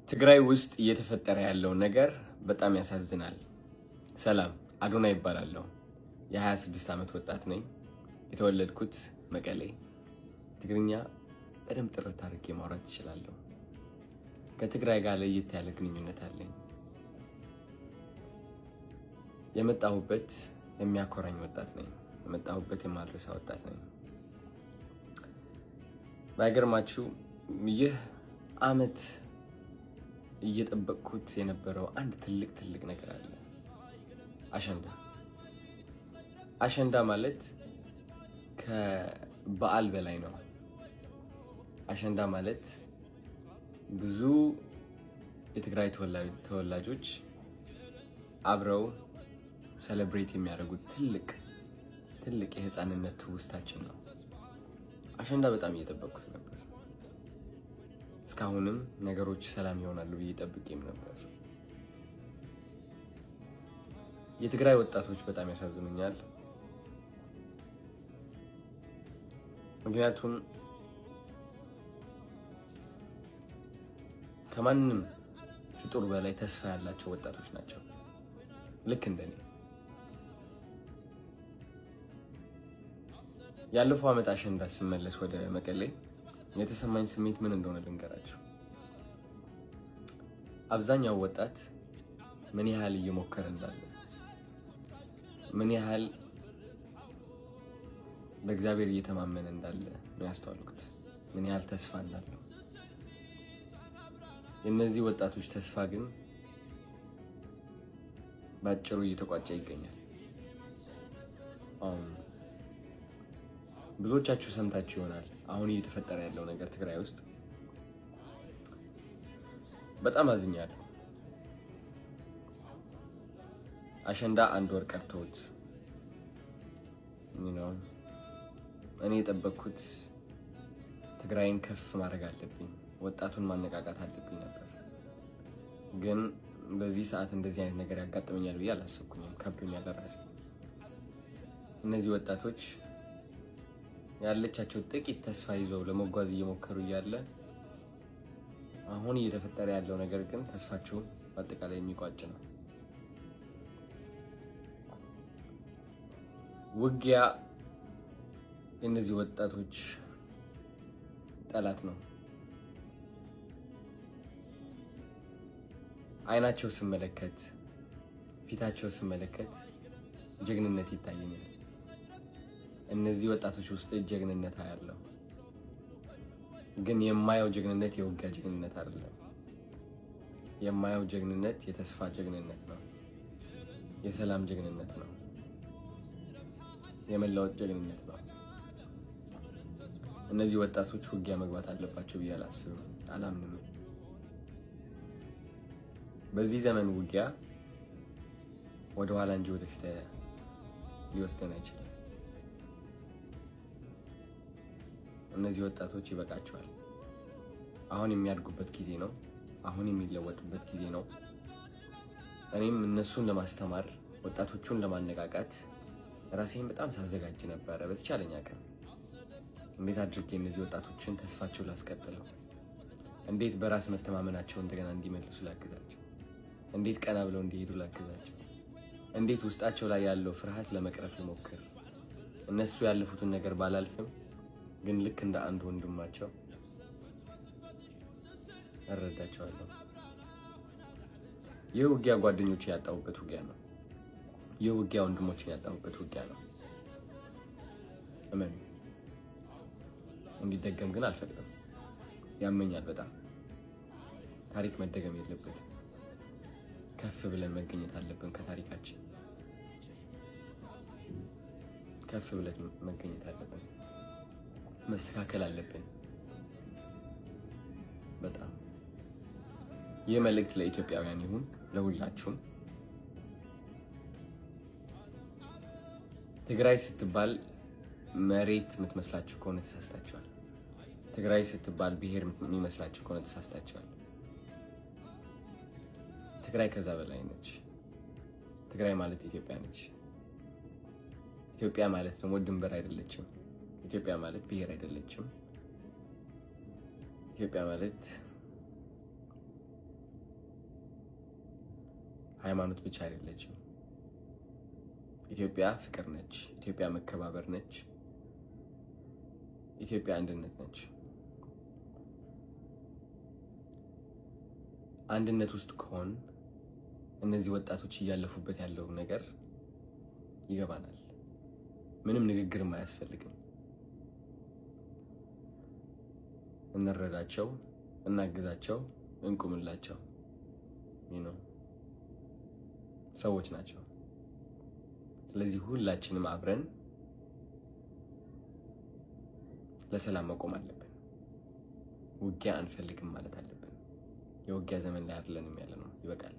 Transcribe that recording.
ትግራይ ውስጥ እየተፈጠረ ያለው ነገር በጣም ያሳዝናል። ሰላም አዶና ይባላለሁ። የ26 ዓመት ወጣት ነኝ። የተወለድኩት መቀሌ። ትግርኛ በደንብ ጥርት አድርጌ ማውራት እችላለሁ። ከትግራይ ጋር ለየት ያለ ግንኙነት አለኝ። የመጣሁበት የሚያኮራኝ ወጣት ነኝ። የመጣሁበት የማልረሳ ወጣት ነኝ። ባይገርማችሁ ይህ ዓመት እየጠበቅኩት የነበረው አንድ ትልቅ ነገር አለ። አሸንዳ ማለት ከበዓል በላይ ነው። አሸንዳ ማለት ብዙ የትግራይ ተወላጆች አብረው ሴሌብሬት የሚያደርጉት ትልቅ የህፃንነት ትውስታችን ነው። አሸንዳ በጣም እየጠበቅኩት ነበር። እስካሁንም ነገሮች ሰላም ይሆናሉ ብዬ ጠብቄም ነበር። የትግራይ ወጣቶች በጣም ያሳዝኑኛል። ምክንያቱም ከማንም ፍጡር በላይ ተስፋ ያላቸው ወጣቶች ናቸው። ልክ እንደኔ። ያለፈው ዓመት አሸንዳ ስመለስ ወደ መቀሌ የተሰማኝ ስሜት ምን እንደሆነ ልንገራችሁ። አብዛኛው ወጣት ምን ያህል እየሞከረ እንዳለ፣ ምን ያህል በእግዚአብሔር እየተማመነ እንዳለ ነው ያስተዋልኩት። ምን ያህል ተስፋ እንዳለው። የእነዚህ ወጣቶች ተስፋ ግን ባጭሩ እየተቋጨ ይገኛል። ብዙዎቻችሁ ሰምታችሁ ይሆናል አሁን እየተፈጠረ ያለው ነገር ትግራይ ውስጥ። በጣም አዝኛለሁ። አሸንዳ አንድ ወር ቀርቶት እኔ የጠበቅኩት ትግራይን ከፍ ማድረግ አለብኝ፣ ወጣቱን ማነቃቃት አለብኝ ነበር። ግን በዚህ ሰዓት እንደዚህ አይነት ነገር ያጋጥመኛል ብዬ አላሰብኩኝም። ከብዶኛል ለራሴ። እነዚህ ወጣቶች ያለቻቸው ጥቂት ተስፋ ይዘው ለመጓዝ እየሞከሩ እያለ አሁን እየተፈጠረ ያለው ነገር ግን ተስፋቸውን በአጠቃላይ የሚቋጭ ነው። ውጊያ የእነዚህ ወጣቶች ጠላት ነው። አይናቸው ስመለከት፣ ፊታቸው ስመለከት ጀግንነት ይታየኛል። እነዚህ ወጣቶች ውስጥ ጀግንነት አያለው። ግን የማየው ጀግንነት የውጊያ ጀግንነት አይደለም። የማየው ጀግንነት የተስፋ ጀግንነት ነው። የሰላም ጀግንነት ነው። የመለወጥ ጀግንነት ነው። እነዚህ ወጣቶች ውጊያ መግባት አለባቸው ብዬ አላስብም፣ አላምንም። በዚህ ዘመን ውጊያ ወደ ኋላ እንጂ ወደፊት ሊወስደን አይችልም። እነዚህ ወጣቶች ይበቃቸዋል። አሁን የሚያድጉበት ጊዜ ነው። አሁን የሚለወጡበት ጊዜ ነው። እኔም እነሱን ለማስተማር፣ ወጣቶቹን ለማነቃቃት ራሴን በጣም ሳዘጋጅ ነበረ። በተቻለኝ አቅም እንዴት አድርጌ እነዚህ ወጣቶችን ተስፋቸው ላስቀጥለው፣ እንዴት በራስ መተማመናቸው እንደገና እንዲመልሱ ላግዛቸው፣ እንዴት ቀና ብለው እንዲሄዱ ላግዛቸው፣ እንዴት ውስጣቸው ላይ ያለው ፍርሃት ለመቅረፍ ልሞክር። እነሱ ያለፉትን ነገር ባላልፍም ግን ልክ እንደ አንድ ወንድማቸው እረዳቸዋለሁ። ይህ ውጊያ ጓደኞችን ያጣሁበት ውጊያ ነው። ይህ ውጊያ ወንድሞችን ያጣሁበት ውጊያ ነው። እመኑ። እንዲደገም ግን አልፈቅድም። ያመኛል በጣም። ታሪክ መደገም የለበትም። ከፍ ብለን መገኘት አለብን። ከታሪካችን ከፍ ብለን መገኘት አለብን። መስተካከል አለብን። በጣም ይህ መልእክት ለኢትዮጵያውያን ይሁን፣ ለሁላችሁም። ትግራይ ስትባል መሬት የምትመስላችሁ ከሆነ ተሳስታችኋል። ትግራይ ስትባል ብሔር የሚመስላችሁ ከሆነ ተሳስታችኋል። ትግራይ ከዛ በላይ ነች። ትግራይ ማለት ኢትዮጵያ ነች። ኢትዮጵያ ማለት ደግሞ ድንበር አይደለችም። ኢትዮጵያ ማለት ብሔር አይደለችም። ኢትዮጵያ ማለት ሃይማኖት ብቻ አይደለችም። ኢትዮጵያ ፍቅር ነች። ኢትዮጵያ መከባበር ነች። ኢትዮጵያ አንድነት ነች። አንድነት ውስጥ ከሆን እነዚህ ወጣቶች እያለፉበት ያለው ነገር ይገባናል። ምንም ንግግርም አያስፈልግም። እንረዳቸው፣ እናግዛቸው፣ እንቁምላቸው። ሰዎች ናቸው። ስለዚህ ሁላችንም አብረን ለሰላም መቆም አለብን። ውጊያ አንፈልግም ማለት አለብን። የውጊያ ዘመን ላይ አይደለንም ያለነው። ይበቃል።